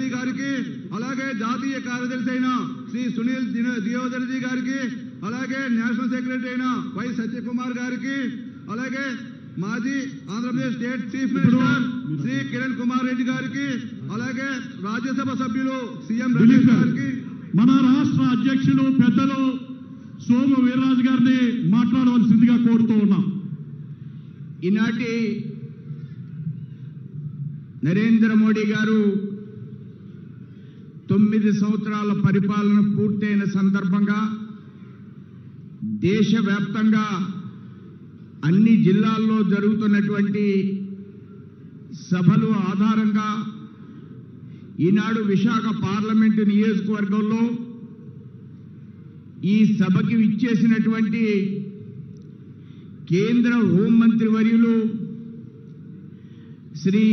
రెడ్డి గారికి, అలాగే జాతీయ కార్యదర్శి అయిన శ్రీ సునీల్ దియోదర్జీ గారికి, అలాగే నేషనల్ సెక్రటరీ అయిన వై సత్యకుమార్ గారికి, అలాగే మాజీ Andhra Pradesh state chief minister Shri Kiran Kumar Reddy గారికి, అలాగే రాజ్యసభ సభ్యులు సీఎం రమేష్ గారికి, మన రాష్ట్ర అధ్యక్షులు పెద్దలు సోము వీర్రాజు గారిని మాట్లాడవలసిందిగా కోరుతూ ఉన్నాం. ఈనాటి నరేంద్ర మోడీ గారు 9 సంవత్సరాల పరిపాలన పూర్తయిన సందర్భంగా దేశవ్యాప్తంగా అన్ని జిల్లాల్లో జరుగుతున్నటువంటి సభలు ఆధారంగా ఈనాడు విశాఖ పార్లమెంటు నియోజకవర్గంలో ఈ సభకి విచ్చేసినటువంటి కేంద్ర హోంమంత్రి వర్యులు శ్రీ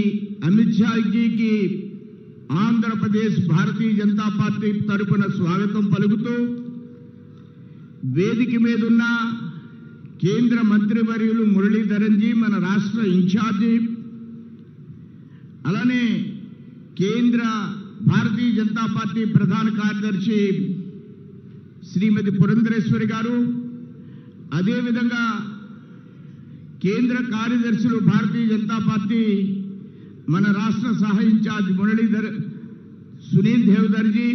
అమిత్ షా జీకి ఆంధ్రప్రదేశ్ భారతీయ జనతా పార్టీ తరపున స్వాగతం పలుకుతూ, వేదిక మీదున్న కేంద్ర మంత్రివర్యులు మురళీధరన్ జీ మన రాష్ట్ర ఇన్ఛార్జి, అలానే కేంద్ర భారతీయ జనతా పార్టీ ప్రధాన కార్యదర్శి శ్రీమతి పురంధరేశ్వరి గారు, అదేవిధంగా కేంద్ర కార్యదర్శులు భారతీయ జనతా పార్టీ మన రాష్ట్ర సహ ఇన్ఛార్జ్ సునీల్ దేవదర్జీ,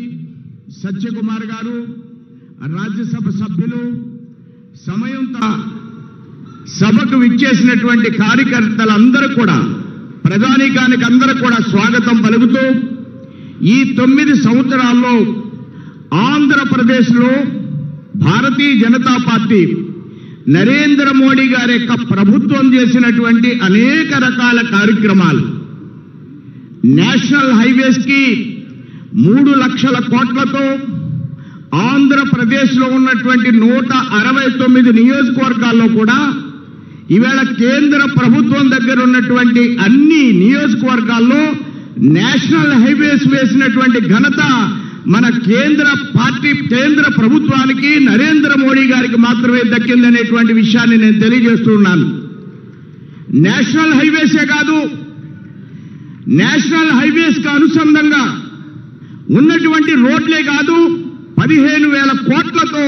సత్యకుమార్ గారు, రాజ్యసభ సభ్యులు, సభకు విచ్చేసినటువంటి కార్యకర్తలందరూ కూడా, ప్రధానికానికి అందరూ కూడా స్వాగతం పలుకుతూ, ఈ 9 సంవత్సరాల్లో ఆంధ్రప్రదేశ్లో భారతీయ జనతా పార్టీ నరేంద్ర మోడీ గారి యొక్క ప్రభుత్వం చేసినటువంటి అనేక రకాల కార్యక్రమాలు, నేషనల్ హైవేస్ కి 3 లక్షల కోట్లతో ఆంధ్రప్రదేశ్లో ఉన్నటువంటి 169 నియోజకవర్గాల్లో కూడా ఈవేళ కేంద్ర ప్రభుత్వం దగ్గర ఉన్నటువంటి అన్ని నియోజకవర్గాల్లో నేషనల్ హైవేస్ వేసినటువంటి ఘనత మన కేంద్ర ప్రభుత్వానికి, నరేంద్ర మోడీ గారికి మాత్రమే దక్కిందనేటువంటి విషయాన్ని నేను తెలియజేస్తున్నాను. నేషనల్ హైవేసే కాదు, నేషనల్ హైవేస్ కు అనుసంధంగా ఉన్నటువంటి రోడ్లే కాదు, 15,000 కోట్లతో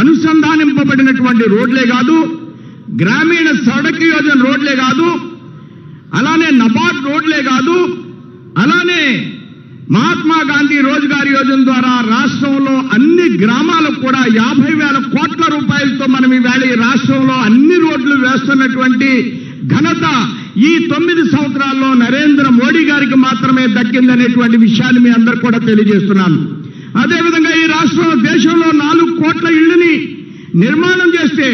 అనుసంధానింపబడినటువంటి రోడ్లే కాదు, గ్రామీణ సడక్ యోజన రోడ్లే కాదు, అలానే నబార్డ్ రోడ్లే కాదు, అలానే మహాత్మా గాంధీ రోజ్గార్ యోజన ద్వారా రాష్ట్రంలో అన్ని గ్రామాలకు కూడా 50,000 కోట్ల రూపాయలతో మనం ఈవేళ ఈ రాష్ట్రంలో అన్ని రోడ్లు వేస్తున్నటువంటి ఘనత ఈ 9 సంవత్సరాల్లో నరేంద్ర మోడీ గారికి మాత్రమే దక్కిందనేటువంటి విషయాన్ని మీ అందరూ కూడా తెలియజేస్తున్నాను. అదేవిధంగా ఈ రాష్ట్రంలో దేశంలో 4 కోట్ల ఇళ్లని నిర్మాణం చేస్తే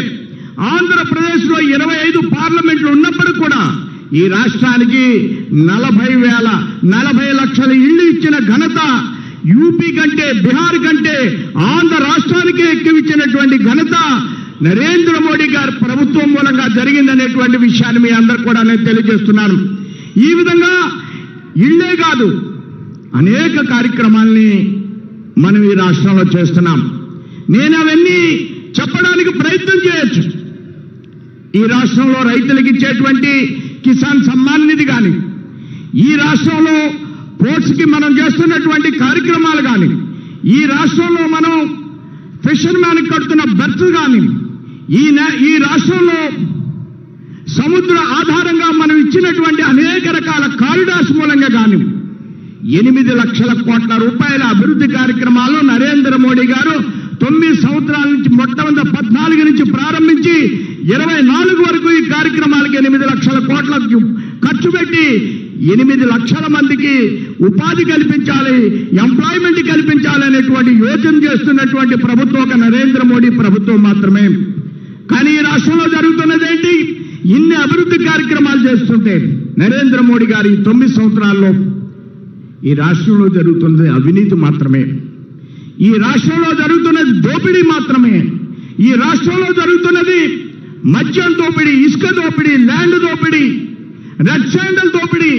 ఆంధ్రప్రదేశ్లో 25 పార్లమెంట్లు ఉన్నప్పటికీ కూడా ఈ రాష్ట్రానికి 40 లక్షల ఇళ్లు ఇచ్చిన ఘనత యూపీ కంటే, బీహార్ కంటే ఆంధ్ర రాష్ట్రానికే ఎక్కువ ఇచ్చినటువంటి ఘనత నరేంద్ర మోడీ గారి ప్రభుత్వం మూలంగా జరిగిందనేటువంటి విషయాన్ని మీ అందరూ కూడా నేను తెలియజేస్తున్నాను. ఈ విధంగా ఇళ్లే కాదు, అనేక కార్యక్రమాల్ని మనం ఈ రాష్ట్రంలో చేస్తున్నాం. నేను అవన్నీ చెప్పడానికి ప్రయత్నం చేయొచ్చు. ఈ రాష్ట్రంలో రైతులకు ఇచ్చేటువంటి కిసాన్ సమ్మాన్ నిధి కానీ, ఈ రాష్ట్రంలో పోర్ట్స్ కి మనం చేస్తున్నటువంటి కార్యక్రమాలు కానీ, ఈ రాష్ట్రంలో మనం ఫిషర్ మ్యాన్ కడుతున్న బెర్త్ కానీ, ఈ రాష్ట్రంలో సముద్ర ఆధారంగా మనం ఇచ్చినటువంటి అనేక రకాల కారిడార్స్ మూలంగా కానీ 8 లక్షల కోట్ల రూపాయల అభివృద్ధి కార్యక్రమాలు నరేంద్ర మోడీ గారు 9 సంవత్సరాల నుంచి మొట్టమొదటి 14 నుంచి ప్రారంభించి 24 వరకు ఈ కార్యక్రమాలకి 8 లక్షల కోట్ల ఖర్చు పెట్టి 8 లక్షల మందికి ఉపాధి కల్పించాలి, ఎంప్లాయ్మెంట్ కల్పించాలి అనేటువంటి యోచన చేస్తున్నటువంటి ప్రభుత్వం ఒక నరేంద్ర మోడీ ప్రభుత్వం మాత్రమే. కానీ ఈ రాష్ట్రంలో జరుగుతున్నదేంటి? ఇన్ని అభివృద్ధి కార్యక్రమాలు చేస్తుంటే నరేంద్ర మోడీ గారు ఈ 9 సంవత్సరాల్లో ఈ రాష్ట్రంలో జరుగుతున్నది అవినీతి మాత్రమే, ఈ రాష్ట్రంలో జరుగుతున్నది దోపిడీ మాత్రమే, ఈ రాష్ట్రంలో జరుగుతున్నది మద్యం దోపిడీ, ఇసుక దోపిడీ, ల్యాండ్ దోపిడీ, రెడ్ శాండల్ దోపిడీ.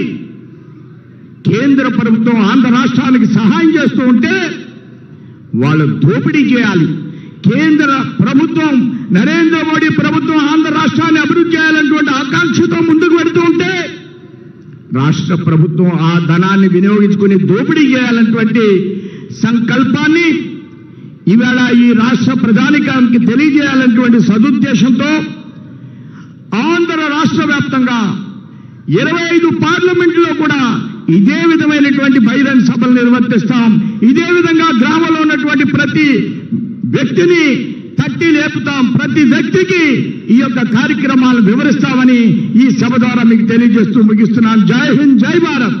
కేంద్ర ప్రభుత్వం ఆంధ్ర రాష్ట్రానికి సహాయం చేస్తూ ఉంటే వాళ్ళు దోపిడీ చేయాలి. కేంద్ర ప్రభుత్వం నరేంద్ర మోడీ ప్రభుత్వం ఆంధ్ర రాష్ట్రాన్ని అభివృద్ధి చేయాలన్నటువంటి ఆకాంక్షతో ముందుకు వెడుతూ ఉంటే రాష్ట్ర ప్రభుత్వం ఆ ధనాన్ని వినియోగించుకుని దోపిడీ చేయాలన్నటువంటి సంకల్పాన్ని ఇవాళ ఈ రాష్ట్ర ప్రజానికానికి తెలియజేయాలన్నటువంటి సదుద్దేశంతో ఆంధ్ర రాష్ట్ర వ్యాప్తంగా 25 పార్లమెంట్లో కూడా ఇదే విధమైనటువంటి బహిరంగ సభలు నిర్వర్తిస్తాం. ఇదే విధంగా గ్రామంలో ఉన్నటువంటి ప్రతి వ్యక్తిని తట్టి లేపుతాం, ప్రతి వ్యక్తికి ఈ యొక్క కార్యక్రమాలను వివరిస్తామని ఈ సభ ద్వారా మీకు తెలియజేస్తూ ముగిస్తున్నాను. జై హింద్, జై భారత్.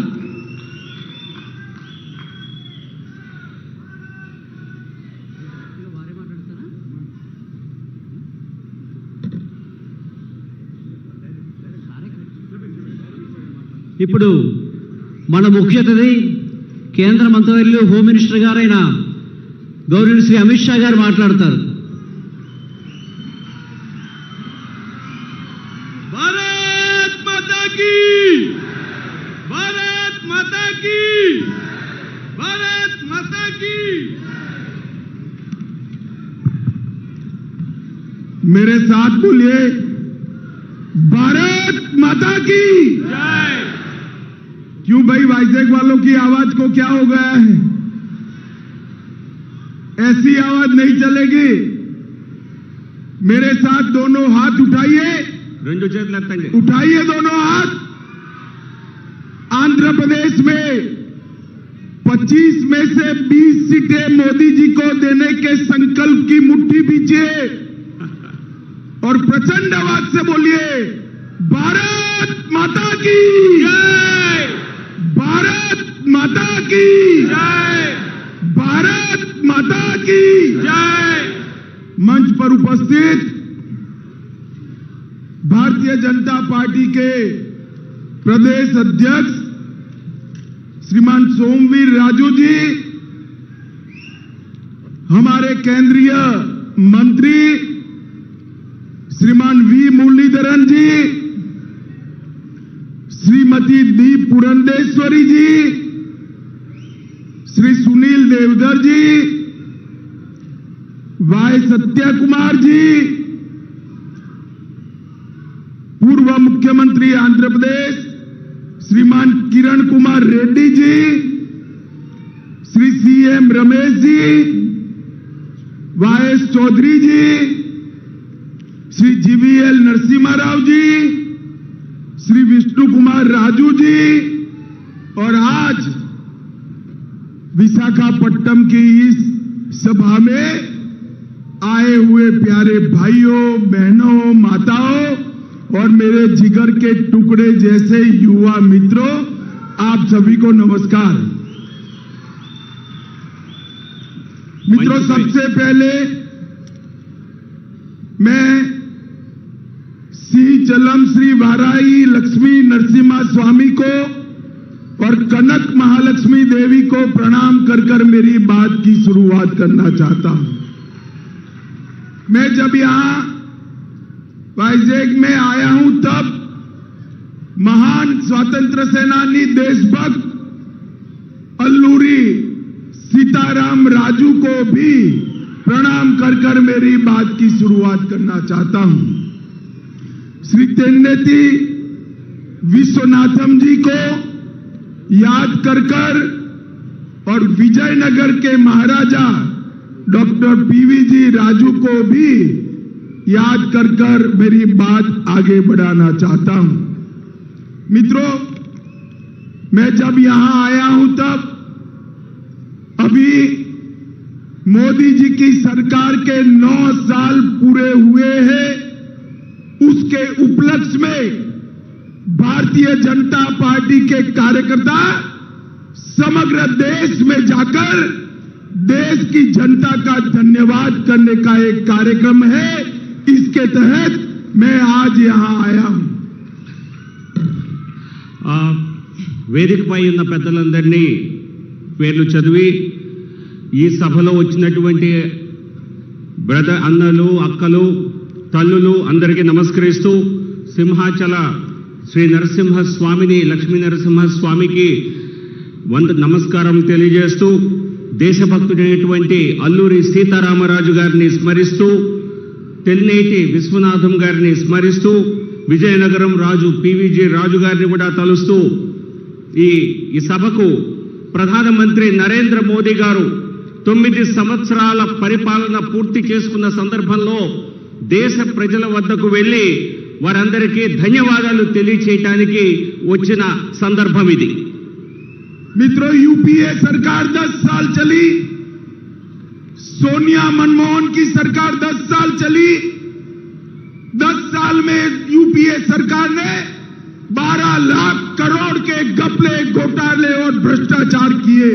ఇప్పుడు మన ముఖ్య అతిథి కేంద్ర మంత్రివర్యులు హోమ్ మినిస్టర్ గారైన గౌరవనీయులు శ్రీ అమిత్ షా గారు మాట్లాడతారు. भारत माता की, भारत माता की, भारत माता की. मेरे साथ बोलिए, भारत माता की जय. क्यों भाई, वाइजैक वालों की आवाज को क्या हो गया है? ऐसी आवाज नहीं चलेगी. मेरे साथ दोनों हाथ उठाइए, उठाइए दोनों हाथ. आंध्र प्रदेश में 25 में से 20 सीटें मोदी जी को देने के संकल्प की मुट्ठी बीजिए और प्रचंड आवाज से बोलिए, भारत माता की जय, भारत माता की जय, भारत माता की जय. मंच पर उपस्थित भारतीय जनता पार्टी के प्रदेश अध्यक्ष श्रीमान सोमवीर राजू जी, हमारे केंद्रीय मंत्री Shriman V Muralidharan ji, Shrimati D Purandeswari ji, Shri Sunil Deodhar ji, Y Satya Kumar ji, पूर्व मुख्यमंत्री Andhra Pradesh Shriman Kiran Kumar Reddy ji, Shri CM Ramesh ji, YS Chowdary ji, Shri GVL Narasimha Rao ji, Shri Vishnu Kumar Raju ji, और आज विशाखापट्टनम की इस सभा में आए हुए प्यारे भाइयों, बहनों, माताओं और मेरे जिगर के टुकड़े जैसे युवा मित्रों, आप सभी को नमस्कार. मित्रों, सबसे पहले मैं सिंहचलम श्री वाराही लक्ष्मी नरसिम्हा स्वामी को और कनक महालक्ष्मी देवी को प्रणाम कर कर मेरी बात की शुरुआत करना चाहता हूं. मैं जब यहां वाइजैक में आया हूं तब महान स्वतंत्र सेनानी देशभक्त अल्लूरी सीताराम राजू को भी प्रणाम कर कर मेरी बात की शुरुआत करना चाहता हूं. श्री तेन्नेती विश्वनाथम जी को याद कर कर और विजयनगर के महाराजा डॉक्टर पीवीजी राजू को भी याद कर कर मेरी बात आगे बढ़ाना चाहता हूं. मित्रों, मैं जब यहां आया हूं तब अभी मोदी जी की सरकार के 9 साल पूरे हुए हैं. उसके उपलक्ष्य में भारतीय जनता पार्टी के कार्यकर्ता समग्र देश में जाकर देश की जनता का धन्यवाद करने का एक कार्यक्रम है. इसके तहत मैं आज यहां आया हूं. వేదికపై ఉన్న పెద్దలందరినీ పేర్లు చదివి ఈ సభలో వచ్చినటువంటి బ్రదర్ అన్నలు, అక్కలు, తల్లులు అందరికీ నమస్కరిస్తూ సింహాచల శ్రీ నరసింహ స్వామిని, లక్ష్మీ నరసింహ స్వామికి నమస్కారం తెలియజేస్తూ దేశభక్తుడైనటువంటి అల్లూరి సీతారామరాజు గారిని స్మరిస్తూ, తెన్నేటి విశ్వనాథం గారిని స్మరిస్తూ, విజయనగరం రాజు పీవీజీ రాజు గారిని కూడా తలుస్తూ ఈ సభకు ప్రధానమంత్రి నరేంద్ర మోదీ గారు 9 సంవత్సరాల పరిపాలన పూర్తి చేసుకున్న సందర్భంలో దేశ ప్రజల వద్దకు వెళ్ళి వారందరికీ ధన్యవాదాలు తెలియచేయడానికి వచ్చిన సందర్భం ఇది. मित्रों, यूपीए सरकार 10 साल चली, सोनिया मनमोहन की सरकार 10 साल चली. 10 साल में यूपीए सरकार ने 12 लाख करोड़ के घपले, घोटाले और भ्रष्टाचार किए.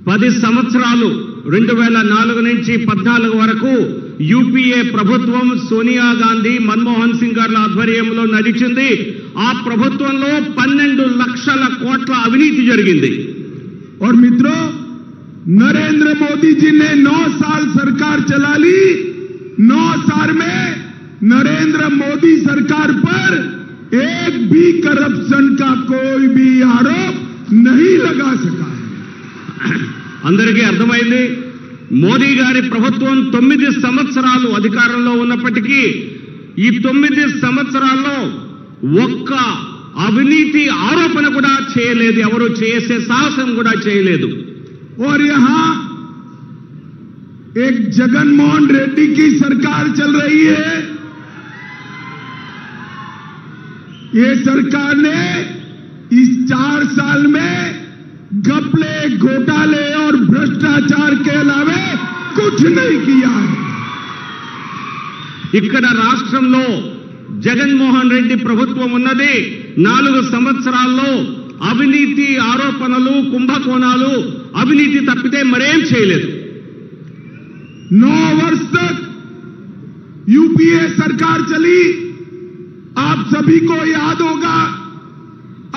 10 సంవత్సరాలు 2004 నుంచి 14 వరకు యూపీఏ ప్రభుత్వం సోనియా గాంధీ, మన్మోహన్ సింగ్ గారి ఆధ్వర్యంలో నడిచింది. ఆ ప్రభుత్వంలో 12 లక్షల కోట్ల అవినీతి జరిగింది. और मित्रों, नरेंद्र मोदी जी ने 9 साल सरकार चला ली. 9 साल में नरेंद्र मोदी सरकार पर एक भी करप्शन का कोई भी आरोप नहीं लगा सका. అందరికీ అర్థమైంది. మోదీ గారి ప్రభుత్వం 9 సంవత్సరాలు అధికారంలో ఉన్నప్పటికీ ఈ 9 సంవత్సరాల్లో ఒక్క అవినీతి ఆరోపణ కూడా చేయలేదు. ఎవరు చేసే సాహసం కూడా చేయలేదు. और यहां एक जगनमोहन रेड्डी की सरकार चल रही है. ये सरकार ने इस 4 साल में घपले, घोटाले और भ्रष्टाचार के अलावा कुछ नहीं किया है. ఇక్కడ రాష్ట్రంలో జగన్మోహన్ రెడ్డి ప్రభుత్వం ఉన్నది. 4 సంవత్సరాల్లో అవినీతి ఆరోపణలు, కుంభకోణాలు, అవినీతి తప్పితే మరేం చేయలేదు. 9 वर्ष तक यूपीए सरकार चली. आप सभी को याद होगा,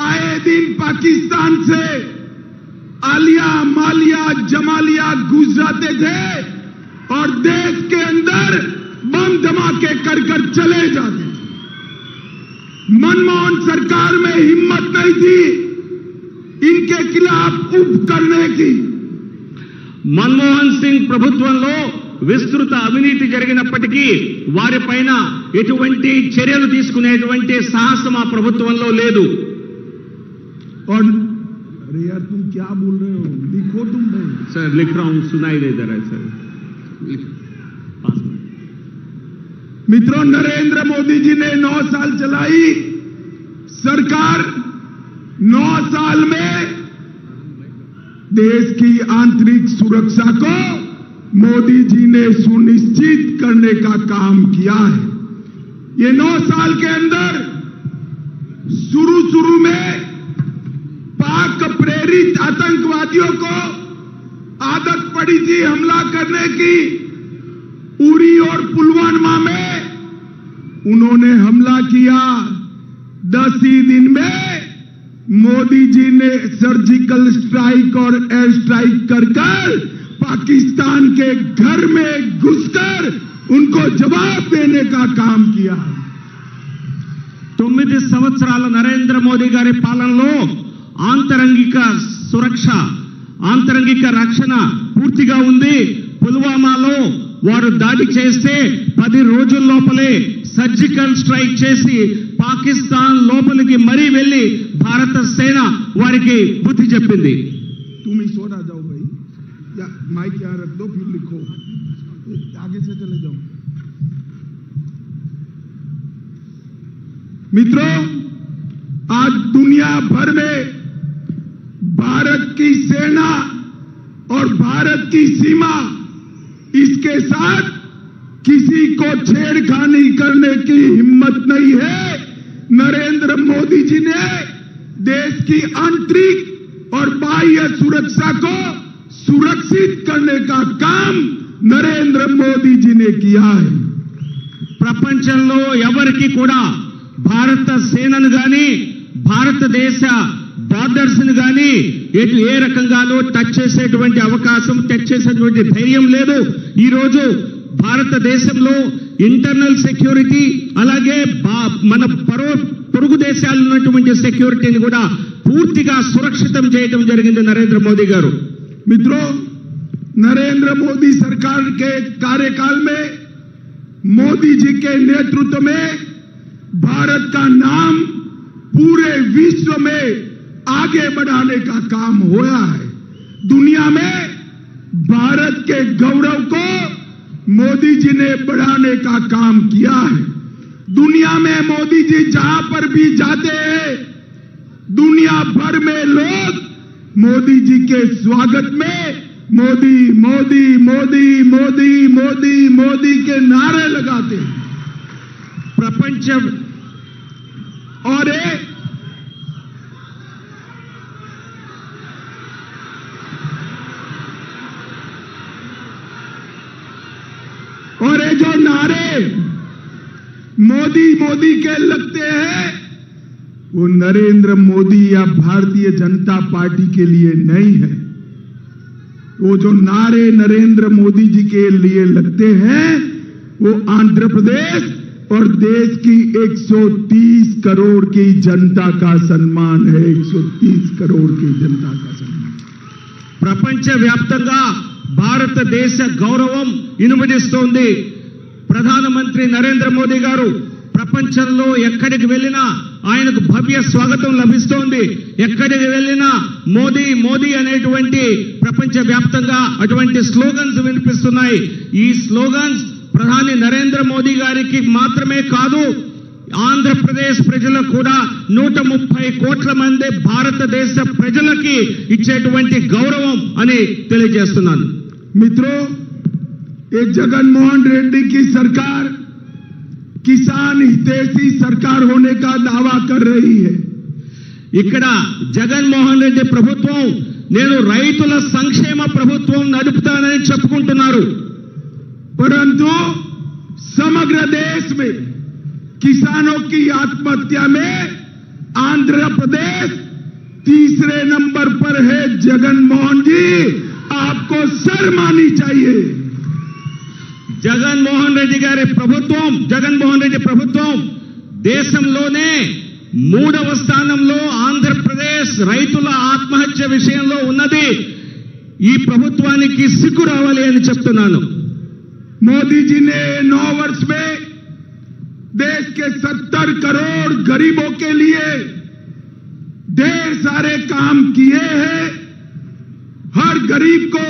आए दिन पाकिस्तान से आलिया, मालिया, जमालिया घुस जाते थे और देश के अंदर बम धमाके कर कर चले जाते थे. मनमोहन सरकार में हिम्मत नहीं थी इनके खिलाफ उप करने की. మన్మోహన్ సింగ్ ప్రభుత్వంలో విస్తృత అవినీతి జరిగినప్పటికీ వారిపైన ఎటువంటి చర్యలు తీసుకునేటువంటి సాహసం ఆ ప్రభుత్వంలో లేదు. और अरे यार, तुम क्या बोल रहे हो? लिखो तुम भाई. सर लिख रहा हूं, सुनाई दे रहा है सर. मित्रों, नरेंद्र मोदी जी ने 9 साल चलाई सरकार. 9 साल में देश की आंतरिक सुरक्षा को मोदी जी ने सुनिश्चित करने का काम किया है. ये 9 साल के अंदर शुरू में पाक प्रेरित आतंकवादियों को आदत पड़ी थी हमला करने की. उरी और पुलवामा में उन्होंने हमला किया. 10 ही दिन में मोदी जी ने सर्जिकल स्ट्राइक और एयर स्ट्राइक कर पाकिस्तान के घर में घुसकर उनको जवाब देने का काम किया. 9 సంవత్సరాల నరేంద్ర మోదీ గారి పాలనలో ఆంతరంగిక సురక్ష, ఆంతరంగిక రక్షణ పూర్తిగా ఉంది. పుల్వామాలో వారు దాడి చేస్తే 10 రోజుల లోపలే సర్జికల్ స్ట్రైక్ చేసి పాకిస్తాన్ లోపలికి మరీ వెళ్లి భారత సేన వారికి బుద్ధి చెప్పింది. तुम इस ओर आ जाओ भाई, या माइक यहाँ रख दो, फिर लिखो, आगे से चले जाओ. मित्रों, आज दुनिया भर में भारत की सेना और भारत की सीमा, इसके साथ किसी को छेड़खानी करने की हिम्मत नहीं है. नरेंद्र मोदी जी ने देश की आंतरिक और बाह्य सुरक्षा को सुरक्षित करने का काम नरेंद्र मोदी जी ने किया है. ప్రపంచంలో ఎవరికి కూడా భారత సేనను గాని, భారతదేశ బార్డర్స్ ను గాని ఏ రకంగానూ టచ్ చేసేటువంటి అవకాశం, టచ్ చేసేటువంటి ధైర్యం లేదు. ఈ రోజు భారతదేశంలో ఇంటర్నల్ సెక్యూరిటీ, అలాగే మన పొరుగు దేశాల్లో ఉన్నటువంటి సెక్యూరిటీని కూడా పూర్తిగా సురక్షితం చేయడం జరిగింది నరేంద్ర మోదీ గారు. मित्रों, नरेंद्र मोदी सरकार के कार्यकाल में मोदी जी के नेतृत्व में भारत का नाम पूरे विश्व में आगे बढ़ाने का काम हुआ है। दुनिया में भारत के गौरव को मोदी जी ने बढ़ाने का काम किया है। दुनिया में मोदी जी जहां पर भी जाते हैं, दुनिया भर में लोग मोदी जी के स्वागत में मोदी मोदी मोदी मोदी मोदी मोदी के नारे लगाते हैं। प्रपंच और ये जो नारे मोदी मोदी के लगते हैं, वो नरेंद्र मोदी या भारतीय जनता पार्टी के लिए नहीं है। वो जो नारे नरेंद्र मोदी जी के लिए लगते हैं, वो आंध्र प्रदेश और देश की 130 करोड़ की जनता का सम्मान है। 130 करोड़ की जनता का सम्मान। ప్రపంచ వ్యాప్తంగా భారతదేశ గౌరవం ఇనుమడిస్తోంది. ప్రధానమంత్రి నరేంద్ర మోదీ గారు ప్రపంచంలో ఎక్కడికి వెళ్ళినా ఆయనకు భవ్య స్వాగతం లభిస్తోంది. ఎక్కడికి వెళ్ళినా మోదీ మోదీ అనేటువంటి ప్రపంచ వ్యాప్తంగా అటువంటి స్లోగన్స్ వినిపిస్తున్నాయి. ఈ స్లోగన్స్ ప్రధాని నరేంద్ర మోదీ గారికి మాత్రమే కాదు, ఆంధ్రప్రదేశ్ ప్రజలకు కూడా 130 కోట్ల మంది భారతదేశ ప్రజలకి ఇచ్చేటువంటి గౌరవం అని తెలియజేస్తున్నాను. मित्रों, ये जगनमोहन रेड्डी की सरकार किसान हितैषी सरकार होने का दावा कर रही है. ఇక్కడ జగన్మోహన్ రెడ్డి ప్రభుత్వం నేను రైతుల సంక్షేమ ప్రభుత్వం నడుపుతానని చెప్పుకుంటున్నారు. परंतु समग्र देश में किसानों की आत्महत्या में आंध्र प्रदेश तीसरे नंबर पर है. जगनमोहन जी, आपको शर्म आनी चाहिए. జగన్మోహన్ రెడ్డి ప్రభుత్వం దేశంలోనే 3వ స్థానంలో ఆంధ్రప్రదేశ్ రైతుల ఆత్మహత్య విషయంలో ఉన్నది. ఈ ప్రభుత్వానికి సిగ్గు రావాలి అని చెప్తున్నాను. मोदी जी ने 9 वर्ष में देश के 70 करोड़ गरीबों के लिए ढेर सारे काम किए हैं. हर गरीब को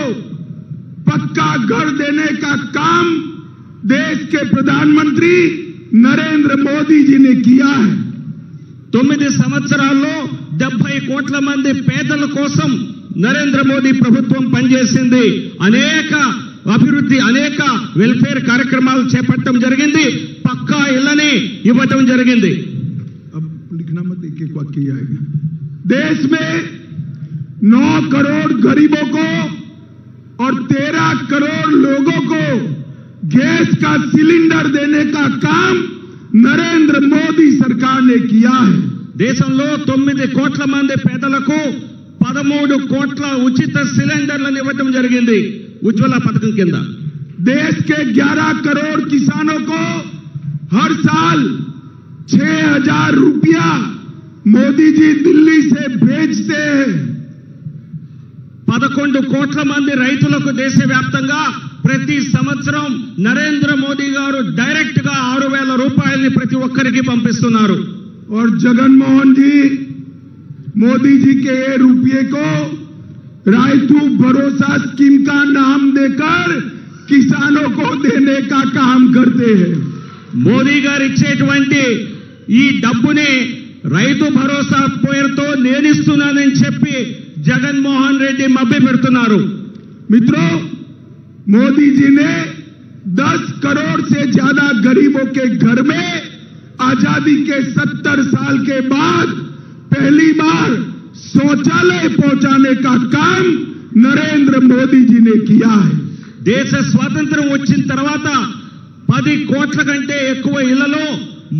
पक्का घर देने का काम देश के प्रधानमंत्री नरेंद्र मोदी जी ने किया है. 9 సంవత్సరాల్లో 70 కోట్ల మంది పేదల కోసం నరేంద్ర మోదీ ప్రభుత్వం పనిచేసింది. అనేక అభివృద్ధి, అనేక వెల్ఫేర్ కార్యక్రమాలు చేపట్టడం జరిగింది. పక్కా ఇళ్లని ఇవ్వటం జరిగింది. अब लिखना मत, एक वाक्य आएगा. देश में 9 करोड़ गरीबों को और 13 करोड़ लोगों को गैस का सिलेंडर देने का काम नरेंद्र मोदी सरकार ने किया है. దేశంలో 9 కోట్ల మంది పేదలకు 13 కోట్ల ఉచిత సిలిండర్లను ఇవ్వటం జరిగింది ఉజ్వల పథకం కింద. देश के 11 करोड़ किसानों को हर साल 6,000 रुपया मोदी जी दिल्ली से भेजते हैं. 11 కోట్ల మంది రైతులకు దేశవ్యాప్తంగా ప్రతి సంవత్సరం నరేంద్ర మోదీ గారు డైరెక్ట్ గా 6,000 రూపాయలని ప్రతి ఒక్కరికి పంపిస్తున్నారు. और जगनमोहन जी मोदी जी के ये रुपये को रायतू भरोसा स्कीम का नाम देकर किसानों को देने का काम करते हैं. మోదీ గారు ఇచ్చేటువంటి ఈ డబ్బుని రైతు భరోసా పేరుతో నేనిస్తున్నానని చెప్పి జగన్మోహన్ రెడ్డి మభ్య పెడుతున్నారు. मित्रों, मोदी जी ने 10 करोड़ से ज्यादा गरीबों के घर में आजादी के 70 साल के बाद पहली बार शौचालय पहुंचाने का काम नरेंद्र मोदी जी ने किया है. దేశ స్వాతంత్రం వచ్చిన తర్వాత 10 కోట్ల కంటే ఎక్కువ ఇళ్లలో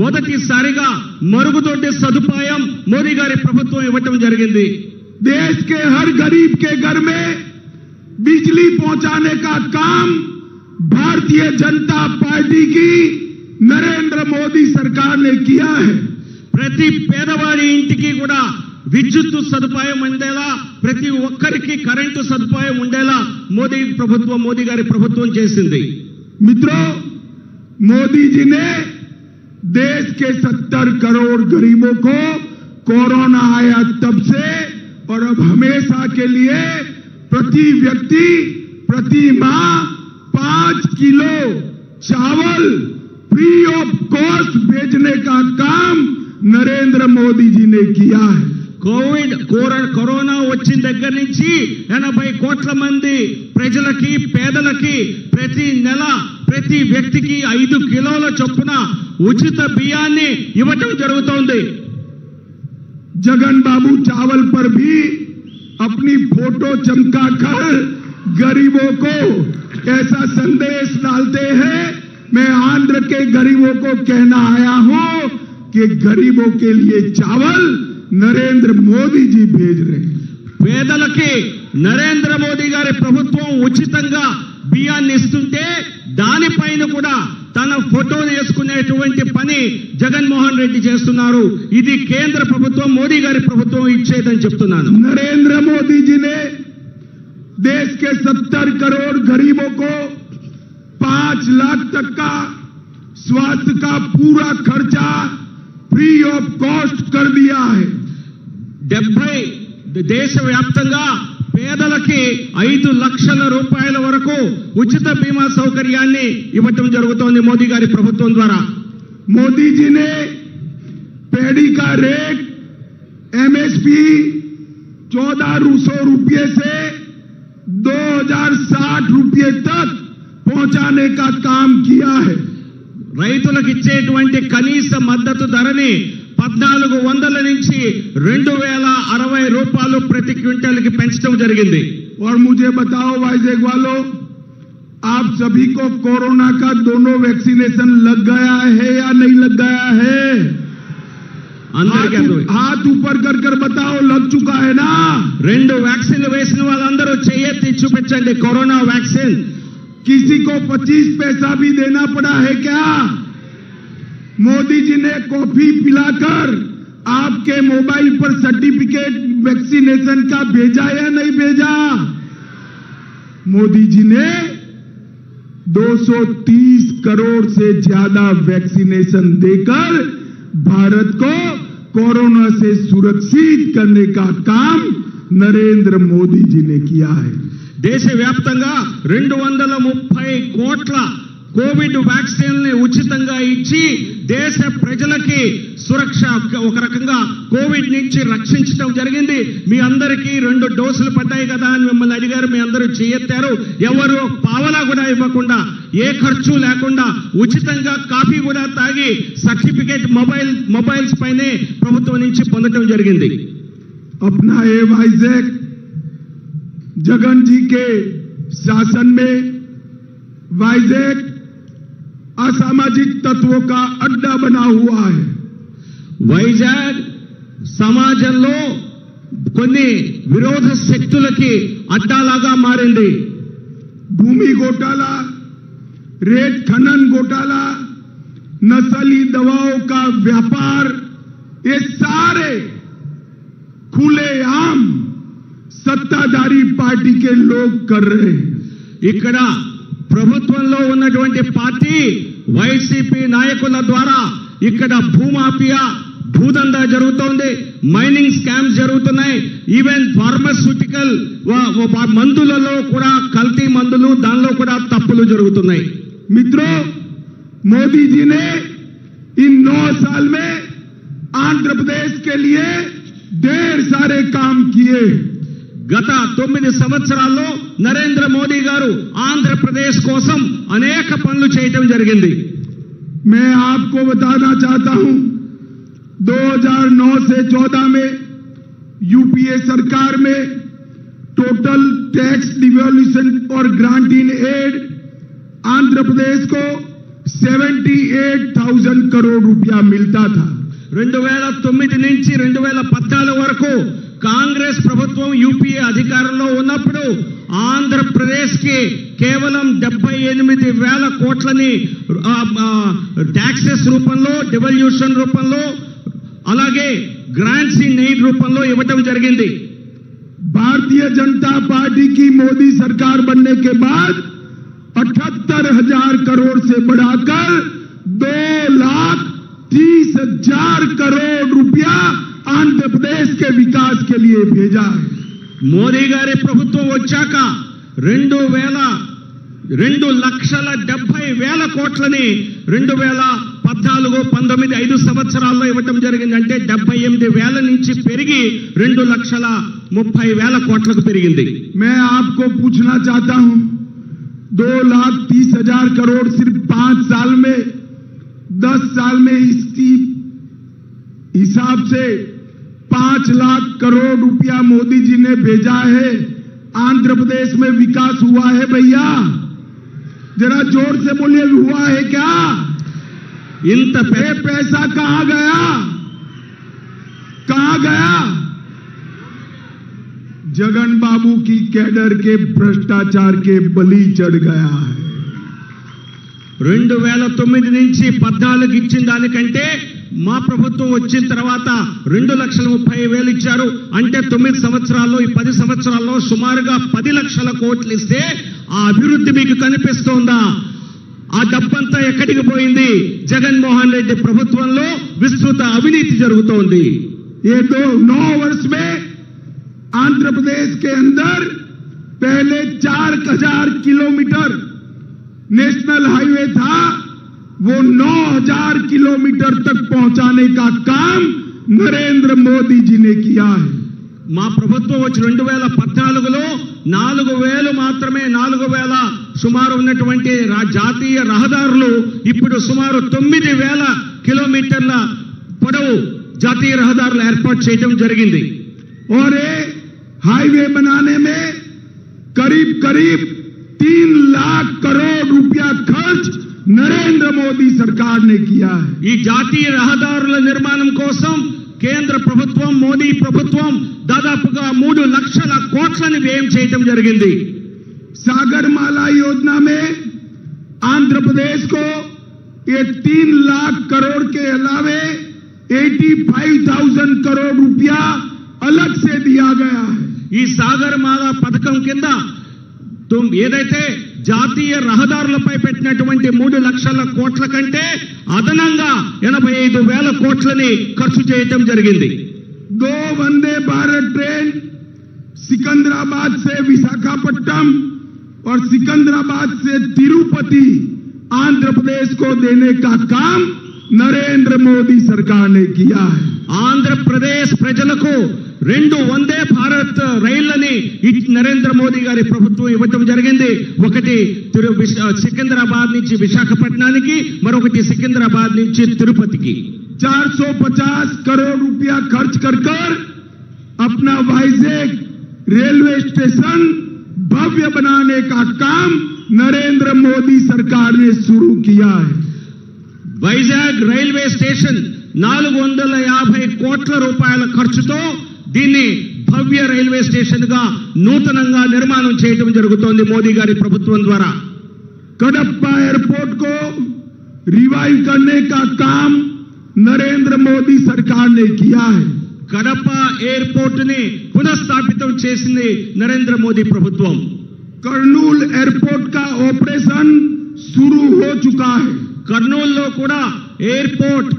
మొదటిసారిగా మరుగుదొడ్డి సదుపాయం మోదీ గారి ప్రభుత్వం ఇవ్వటం జరిగింది. देश के हर गरीब के घर में बिजली पहुंचाने का काम भारतीय जनता पार्टी की नरेंद्र मोदी सरकार ने किया है. ప్రతి పేదవాడి ఇంటికి కూడా విద్యుత్ సదుపాయం ఉండేలా, ప్రతి ఒక్కరికి కరెంటు సదుపాయం ఉండేలా మోదీ గారి ప్రభుత్వం చేసింది. मित्रों, मोदी जी ने देश के 70 करोड़ गरीबों को कोरोना आया तब से और अब हमेशा के लिए प्रति व्यक्ति प्रति माह 5 किलो चावल फ्री ऑफ कॉस्ट भेजने का काम नरेंद्र मोदी जी ने किया है। కరోనా వచ్చిన దగ్గర నుంచి 80 కోట్ల మంది ప్రజలకి పేదలకి ప్రతి నెల ప్రతి వ్యక్తికి 5 కిలోల చొప్పున ఉచిత బియ్యాన్ని ఇవ్వటం జరుగుతోంది। जगन बाबू चावल पर भी अपनी फोटो चमकाकर गरीबों को ऐसा संदेश डालते हैं। मैं आंध्र के गरीबों को कहना आया हूं कि गरीबों के लिए चावल नरेंद्र मोदी जी भेज रहे हैं। పేదలకి నరేంద్ర మోదీ గారి ప్రభుత్వం ఉచితంగా బియ్యాన్ని ఇస్తుంటే దానిపైన కూడా తన ఫోటో వేసుకునేటువంటి పని జగన్మోహన్ రెడ్డి చేస్తున్నారు। ఇది కేంద్ర ప్రభుత్వం మోదీ గారి ప్రభుత్వం ఇచ్చేదని చెప్తున్నాను। नरेंद्र मोदी जी ने देश के 70 करोड़ गरीबों को 5 लाख तक का स्वास्थ्य का पूरा खर्चा फ्री ऑफ कॉस्ट कर दिया है। 70 దేశవ్యాప్తంగా పేదలకి 5 లక్షల రూపాయల వరకు ఉచిత బీమా సౌకర్యాన్ని ఇవ్వటం జరుగుతోంది మోదీ గారి ప్రభుత్వం ద్వారా। मोदी जी ने पैडी का रेट एमएसपी 1400 रुपये से 2060 रुपये तक पहुंचाने का काम किया है। రైతులకు ఇచ్చేటువంటి కనీస మద్దతు ధరని 1400 నుంచి 2060 రూపాయలు ప్రతి క్వింటాల్కి పెంచడం జరిగింది। और मुझे बताओ वाइजेक वालों, आप सभी को कोरोना का दोनों वैक्सीनेशन लग गया है या नहीं लग गया है? అందరికీ అర్థమైంది। हाथ ऊपर कर कर बताओ, लग चुका है ना? 2 వ్యాక్సిన్లు వేసిన వాళ్ళందరూ చేయెత్తి చూపించండి కరోనా వ్యాక్సిన్। किसी को 25 पैसा भी देना पड़ा है क्या? मोदी जी ने कॉफी पिलाकर आपके मोबाइल पर सर्टिफिकेट वैक्सीनेशन का भेजा या नहीं भेजा? मोदी जी ने 230 करोड़ से ज्यादा वैक्सीनेशन देकर भारत को कोरोना से सुरक्षित करने का काम नरेंद्र मोदी जी ने किया है। దేశవ్యాప్తంగా 230 కోట్ల కోవిడ్ వ్యాక్సిన్ ని ఉచితంగా ఇచ్చి దేశ ప్రజలకి సురక్ష ఒక రకంగా కోవిడ్ నుంచి రక్షించడం జరిగింది। మీ అందరికీ 2 డోసులు పడ్డాయి కదా అని మిమ్మల్ని అడిగారు, మీ అందరూ చేయెత్తారు। ఎవరు పావలా కూడా ఇవ్వకుండా ఏ ఖర్చు లేకుండా ఉచితంగా కాఫీ కూడా తాగి సర్టిఫికేట్ మొబైల్స్ పైనే ప్రభుత్వం నుంచి పొందడం జరిగింది। अपना ये वाइजेक जगन जी के शासन में वाइजेक असामाजिक तत्वों का अड्डा बना हुआ है। వైజాగ్ సమాజంలో కొన్ని విరోధ శక్తులకి అడ్డాలాగా మారింది। भूमि घोटाला, रेत खनन घोटाला, नस्ली दवाओं का व्यापार, ये सारे खुलेआम सत्ताधारी पार्टी के लोग कर रहे हैं। ఇక్కడ ప్రభుత్వంలో ఉన్నటువంటి పార్టీ వైసీపీ నాయకుల ద్వారా ఇక్కడ భూమాఫియా భూదందా జరుగుతోంది, మైనింగ్ స్కామ్స్ జరుగుతున్నాయి, ఈవెన్ ఫార్మాస్యూటికల్ మందులలో కూడా కల్తీ మందులు దానిలో కూడా తప్పులు జరుగుతున్నాయి। मित्रों, मोदी जी ने इन 9 साल में आंध्र प्रदेश के लिए ढेर सारे काम किए। గత 9 సంవత్సరాల్లో నరేంద్ర మోదీ గారు ఆంధ్రప్రదేశ్ కోసం అనేక పనులు చేయడం జరిగింది। मैं आपको बताना चाहता हूं, 2009 से 14 में यूपीए सरकार में टोटल टैक्स डिवोल्यूशन और grant in aid Andhra Pradesh को 78,000 करोड़ रुपया मिलता था। 2009 నుంచి 2014 వరకు కాంగ్రెస్ ప్రభుత్వం యూపీఏ అధికారంలో ఉన్నప్పుడు ఆంధ్రప్రదేశ్ కి కేవలం 78,000 కోట్లని ట్యాక్సెస్ రూపంలో, డివల్యూషన్ రూపంలో, అలాగే గ్రాంట్స్ ఇన్ ఎయిడ్ రూపంలో ఇవ్వటం జరిగింది। भारतीय जनता पार्टी की मोदी सरकार बनने के बाद 78,000 करोड़ से बढ़ाकर 2,30,000 करोड़ रुपया आंध्र प्रदेश के विकास के लिए भेजा है। మోదీ గారి ప్రభుత్వం వచ్చాక 2,70,000 కోట్లని 2014-19 5 సంవత్సరాల్లో ఇవ్వటం జరిగింది. అంటే 78,000 నుంచి పెరిగి 2,30,000 కోట్లకు పెరిగింది. मैं आपको पूछना चाहता हूं, 2,30,000 करोड़ सिर्फ 5 साल में, 10 साल में इसकी हिसाब से 5 लाख करोड़ रुपया मोदी जी ने भेजा है। आंध्र प्रदेश में विकास हुआ है भैया? जरा जोर से बोलिए, हुआ है क्या? ఇంత पैसा कहां गया? कहां गया? जगन बाबू की कैडर के भ्रष्टाचार के बलि चढ़ गया है। 2009 నుంచి 14 ఇచ్చిన దానికంటే మా ప్రభుత్వం వచ్చిన తర్వాత 2,30,000 ఇచ్చారు. అంటే 9 సంవత్సరాల్లో, ఈ 10 సంవత్సరాల్లో సుమారుగా 10 లక్షల కోట్లు ఇస్తే ఆ అభివృద్ధి మీకు కనిపిస్తోందా? ఆ డబ్బంతా ఎక్కడికి పోయింది? జగన్మోహన్ రెడ్డి ప్రభుత్వంలో విస్తృత అవినీతి జరుగుతోంది. ये 9 वर्ष में आंध्र प्रदेश के अंदर पहले 4,000 किलोमीटर नेशनल हाईवे था, वो 9,000 किलोमीटर तक पहुंचाने का काम नरेंद्र मोदी जी ने किया है। మా ప్రభుత్వం వచ్చి 2014లో 4,000 మాత్రమే, 4,000 సుమారు ఉన్నటువంటి జాతీయ రహదారులు ఇప్పుడు సుమారు 9,000 కిలోమీటర్ల పొడవు జాతీయ రహదారులు ఏర్పాటు చేయడం జరిగింది. और ये हाईवे बनाने में करीब करीब 3 लाख करोड़ रुपया खर्च नरेंद्र मोदी सरकार ने किया है। ఈ జాతీయ రహదారుల నిర్మాణం కోసం కేంద్ర ప్రభుత్వం, మోదీ ప్రభుత్వం దాదాపుగా 3 లక్షల కోట్లను వ్యయం చేయడం జరిగింది. सागरमाला योजना में आंध्र प्रदेश को ये 3 लाख करोड़ के अलावे 85,000 करोड़ रुपया अलग से दिया गया है। ఈ సాగర్మాల పథకం కింద ఏదైతే జాతీయ రహదారులపై పెట్టినటువంటి 3 లక్షల కోట్ల కంటే అదనంగా 85,000 కోట్లని ఖర్చు చేయడం జరిగింది. 2 वंदे भारत ट्रेन सिकंदराबाद से विशाखापट्टनम और सिकंदराबाद से तिरुपति आंध्र प्रदेश को देने का काम नरेंद्र मोदी सरकार ने किया है। ఆంధ్రప్రదేశ్ ప్రజలకు 2 వందే భారత్ రైళ్లని నరేంద్ర మోదీ గారి ప్రభుత్వం ఇవ్వటం జరిగింది. ఒకటి సికింద్రాబాద్ నుంచి విశాఖపట్నానికి, మరొకటి సికింద్రాబాద్ నుంచి తిరుపతికి. 450 करोड़ रुपया खर्च कर अपना वाइजैक रेलवे स्टेशन भव्य बनाने का काम नरेंद्र मोदी सरकार ने शुरू किया है। వైజాగ్ రైల్వే స్టేషన్ 450 కోట్ల రూపాయల ఖర్చుతో దీన్ని భవ్య రైల్వే స్టేషన్ గా నూతనంగా నిర్మాణం చేయడం జరుగుతోంది మోదీ గారి ప్రభుత్వం ద్వారా. कडप्पा एयरपोर्ट को रिवाइव करने का काम नरेंद्र मोदी सरकार ने किया है। కడప ఎయిర్పోర్ట్ ని పునఃస్థాపితం చేసింది నరేంద్ర మోదీ ప్రభుత్వం. कर्नूल एयरपोर्ट का ऑपरेशन शुरू हो चुका है। కర్నూలులో కూడా ఎయిర్పోర్ట్,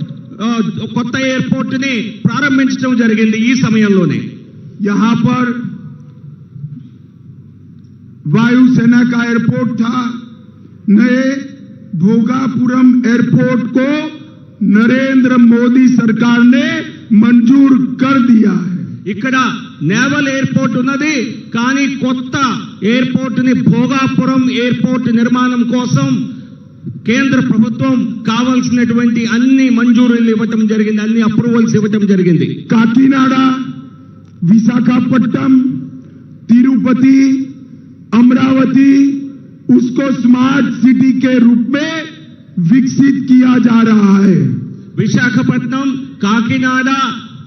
కొత్త ఎయిర్పోర్ట్ ని ప్రారంభించడం జరిగింది ఈ సమయంలోనే. यहां पर वायुसेना का एयरपोर्ट था, नए भोगापुरम एयरपोर्ट को नरेंद्र मोदी सरकार ने मंजूर कर दिया है। ఇక్కడ నేవల్ ఎయిర్పోర్ట్ ఉన్నది, కానీ కొత్త ఎయిర్పోర్ట్ ని భోగాపురం ఎయిర్పోర్ట్ నిర్మాణం కోసం కేంద్ర ప్రభుత్వం కావాల్సినటువంటి అన్ని మంజూరీలు ఇవ్వటం జరిగింది, అన్ని అప్రూవల్స్ ఇవ్వటం జరిగింది. काकीनाडा, विशाखापट्टनम, तिरुपति, अमरावती, उसको स्मार्ट सिटी के रूप में विकसित किया जा रहा है। విశాఖపట్నం, కాకినాడ,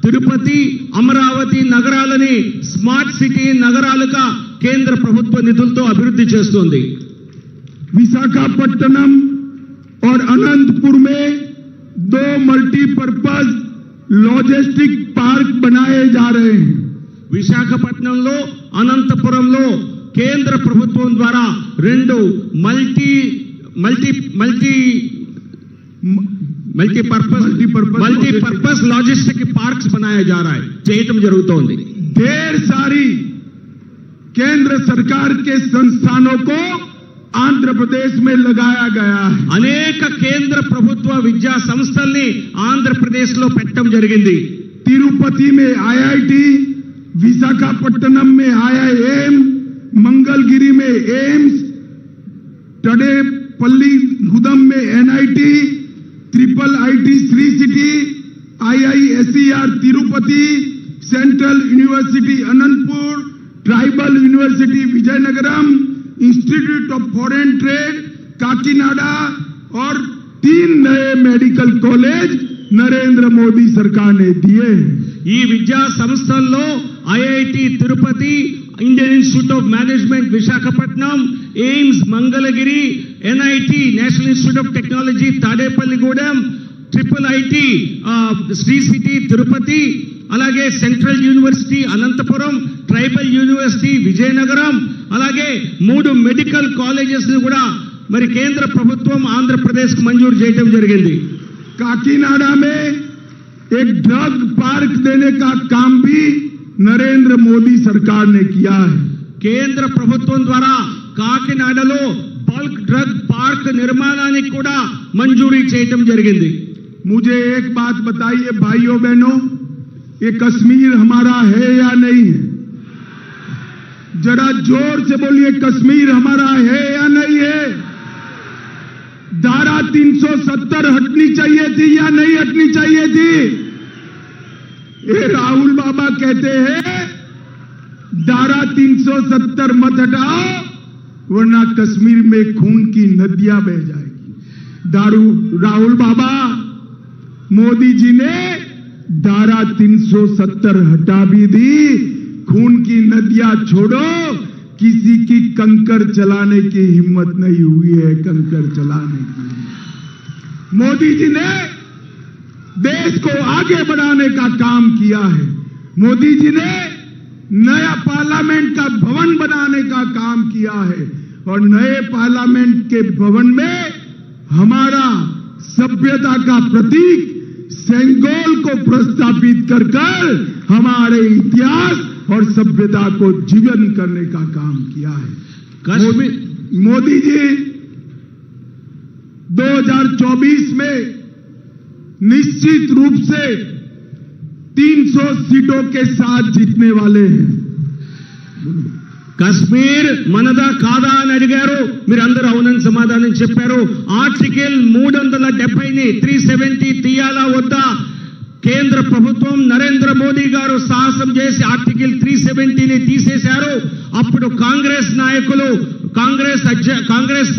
తిరుపతి, అమరావతి నగరాలని స్మార్ట్ సిటీ నగరాలుగా కేంద్ర ప్రభుత్వ నిధులతో అభివృద్ధి చేస్తోంది. विशाखापट्टनम और अनंतपुर में 2 मल्टीपर्पज लॉजिस्टिक पार्क बनाए जा रहे हैं। విశాఖపట్నంలో, అనంతపురంలో కేంద్ర ప్రభుత్వం ద్వారా 2 మల్టీపర్పస్ లాజిస్టిక్ పార్క్స్ बनाया जा रहा है చేయటం జరుగుతోంది ढेर सारी केंद्र सरकार के संस्थानों को आंध्र प्रदेश में लगाया गया है అనేక కేంద్ర ప్రభుత్వ విద్యా సంస్థల్ని ఆంధ్రప్రదేశ్ లో పెట్టడం జరిగింది तिरुपति में IIT, विशाखापट्टनम में IIM, मंगलगिरी में एम्स, टडेपल्ली गुदम में NIT, triple IT Shri city, IISER Tirupati, central university Anantapur, tribal university Vizianagaram, institute of foreign trade Kakinada और 3 नए मेडिकल कॉलेज नरेंद्र मोदी सरकार ने दिए ఈ విద్యా సంస్థల్లో IIT Tirupati, Indian Institute of Management Visakhapatnam, AIIMS Mangalagiri, NIT National Institute of Technology Tadepalligudem, triple IT Sri City Tirupati, అలాగే Central University Anantapur, Tribal University Vizianagaram, అలాగే 3 మెడికల్ కాలేజెస్ ని కూడా మరి కేంద్ర ప్రభుత్వం ఆంధ్రప్రదేశ్ కు మంజూరు చేయడం జరిగింది काकीनाडा में एक ड्रग पार्क देने का काम भी नरेंद्र मोदी सरकार ने किया है కేంద్ర ప్రభుత్వం ద్వారా కాకినాడలో బల్క్ డ్రగ్ పార్క్ నిర్మాణానికి కూడా మంజూరీ చేయడం జరిగింది मुझे एक बात बताइए भाइयों बहनों, ये कश्मीर हमारा है या नहीं है? जरा जोर से बोलिए, कश्मीर हमारा है या नहीं है? धारा 370 हटनी चाहिए थी या नहीं हटनी चाहिए थी? ये राहुल बाबा कहते हैं धारा 370 मत हटाओ वरना कश्मीर में खून की नदियां बह जाएगी। राहुल बाबा, मोदी जी ने धारा 370 हटा भी दी, खून की नदियां छोड़ो, किसी की कंकर चलाने की हिम्मत नहीं हुई है कंकर चलाने की। मोदी जी ने देश को आगे बढ़ाने का काम किया है। मोदी जी ने नया पार्लियामेंट का भवन बनाने का काम किया है और नए पार्लियामेंट के भवन में हमारा सभ्यता का प्रतीक सेंगोल को प्रस्थापित कर हमारे इतिहास और सभ्यता को जीवन करने का काम किया है। मोदी जी 2024 में निश्चित रूप से 300 सीटों के साथ जीतने वाले हैं। కశ్మీర్ మనదా కాదా అని అడిగారు, మీరందరూ అవునని సమాధానం చెప్పారు. ఆర్టికల్ 370ని 370 తీయాలా వద్దా? కేంద్ర ప్రభుత్వం నరేంద్ర మోదీ గారు సాహసం చేసి ఆర్టికల్ 370ని తీసేశారు. అప్పుడు కాంగ్రెస్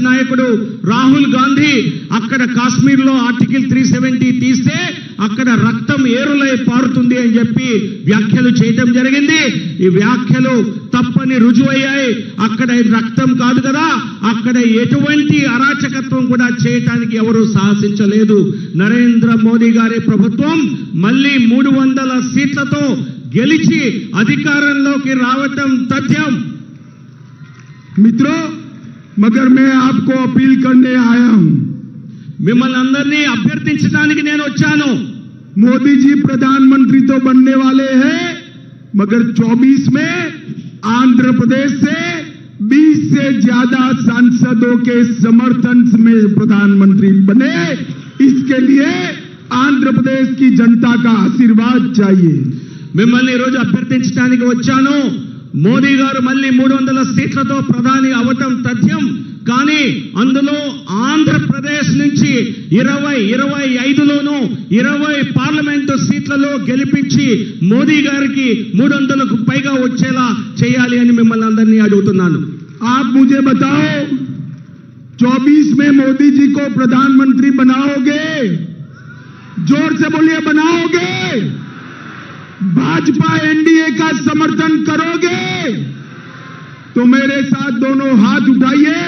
నాయకుడు రాహుల్ గాంధీ అక్కడ కాశ్మీర్ లో ఆర్టికల్ 370 తీస్తే అక్కడ రక్తం ఏరులై పారుతుంది అని చెప్పి వ్యాఖ్యలు చేయడం జరిగింది. ఈ వ్యాఖ్యలు తప్పని రుజువయ్యాయి. అక్కడ రక్తం కాదు కదా, అక్కడ ఎటువంటి అరాచకత్వం కూడా చేయటానికి ఎవరు సాహసించలేదు. నరేంద్ర మోదీ గారి ప్రభుత్వం మళ్ళీ 300 సీట్లతో గెలిచి అధికారంలోకి రావటం తథ్యం. मित्रों, मगर मैं आपको अपील करने आया हूं, మిమ్మల్ని అందరినీ అభ్యర్థించడానికి నేను వచ్చాను. मोदी जी प्रधानमंत्री तो बनने वाले हैं, मगर 24 में आंध्र प्रदेश से 20 से ज्यादा सांसदों के समर्थन में प्रधानमंत्री बने। इसके लिए आंध्र प्रदेश की जनता का आशीर्वाद चाहिए। మిమ్మల్ని ఈరోజు అభ్యర్థించడానికి వచ్చాను. మోదీ గారు మళ్ళీ 300 సీట్లతో ప్రధాని అవటం తథ్యం. కానీ అందులో ఆంధ్రప్రదేశ్ నుంచి 25లోనూ 20 పార్లమెంటు సీట్లలో గెలిపించి మోదీ గారికి 300కు పైగా వచ్చేలా చేయాలి అని మిమ్మల్ని అందరినీ అడుగుతున్నాను. आप मुझे बताओ, 24 में मोदी जी को प्रधानमंत्री बनाओगे? जोर से बोलिए, बनाओगे? भाजपा एनडीए का समर्थन करोगे? तो मेरे साथ दोनों हाथ उठाइए,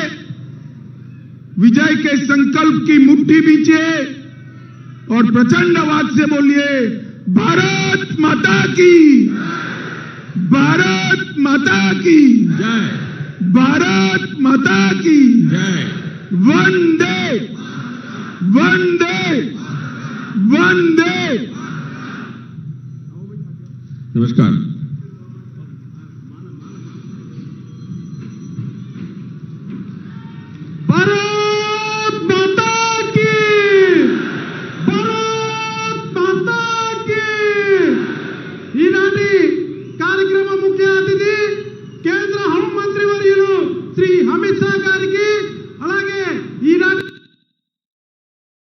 विजय के संकल्प की मुट्ठी बींचिए और प्रचंड आवाज से बोलिए, भारत माता की, भारत माता की जय, भारत माता की जय. वंदे वंदे नमस्कार।